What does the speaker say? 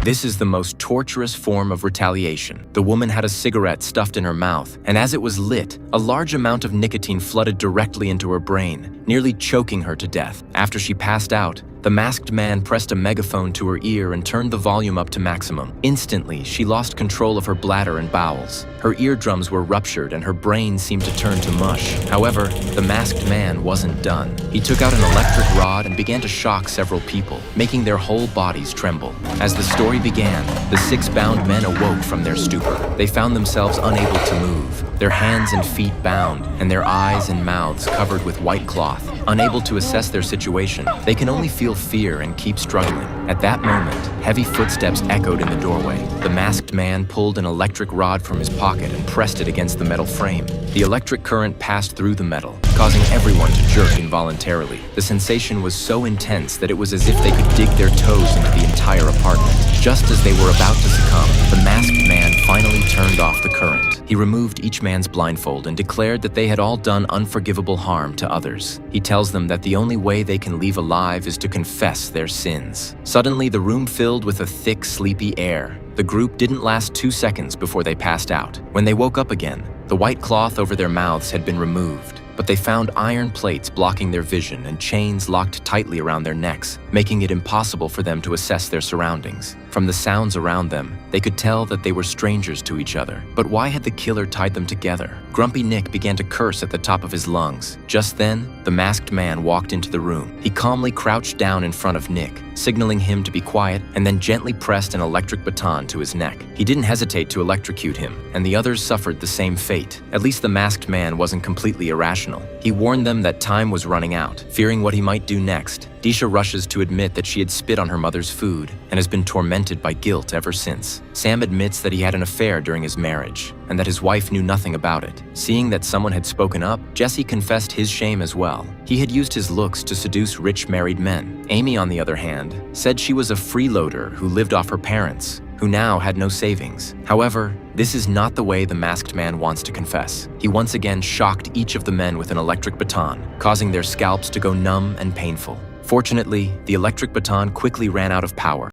This is the most torturous form of retaliation. The woman had a cigarette stuffed in her mouth, and as it was lit, a large amount of nicotine flooded directly into her brain, nearly choking her to death. After she passed out, the masked man pressed a megaphone to her ear and turned the volume up to maximum. Instantly, she lost control of her bladder and bowels. Her eardrums were ruptured and her brain seemed to turn to mush. However, the masked man wasn't done. He took out an electric rod and began to shock several people, making their whole bodies tremble. As the story began, the 6 bound men awoke from their stupor. They found themselves unable to move, their hands and feet bound, and their eyes and mouths covered with white cloth. Unable to assess their situation, they can only feel fear and keep struggling. At that moment, heavy footsteps echoed in the doorway. The masked man pulled an electric rod from his pocket and pressed it against the metal frame. The electric current passed through the metal, causing everyone to jerk involuntarily. The sensation was so intense that it was as if they could dig their toes into the entire apartment. Just as they were about to succumb, the masked man finally turned off the current. He removed each man's blindfold and declared that they had all done unforgivable harm to others. He tells them that the only way they can leave alive is to confess their sins. Suddenly, the room filled with a thick, sleepy air. The group didn't last 2 seconds before they passed out. When they woke up again, the white cloth over their mouths had been removed, but they found iron plates blocking their vision and chains locked tightly around their necks, making it impossible for them to assess their surroundings. From the sounds around them, they could tell that they were strangers to each other. But why had the killer tied them together? Grumpy Nick began to curse at the top of his lungs. Just then, the masked man walked into the room. He calmly crouched down in front of Nick, signaling him to be quiet, and then gently pressed an electric baton to his neck. He didn't hesitate to electrocute him, and the others suffered the same fate. At least the masked man wasn't completely irrational. He warned them that time was running out, fearing what he might do next. Disha rushes to admit that she had spit on her mother's food and has been tormented by guilt ever since. Sam admits that he had an affair during his marriage and that his wife knew nothing about it. Seeing that someone had spoken up, Jesse confessed his shame as well. He had used his looks to seduce rich married men. Amy, on the other hand, said she was a freeloader who lived off her parents, who now had no savings. However, this is not the way the masked man wants to confess. He once again shocked each of the men with an electric baton, causing their scalps to go numb and painful. Fortunately, the electric baton quickly ran out of power.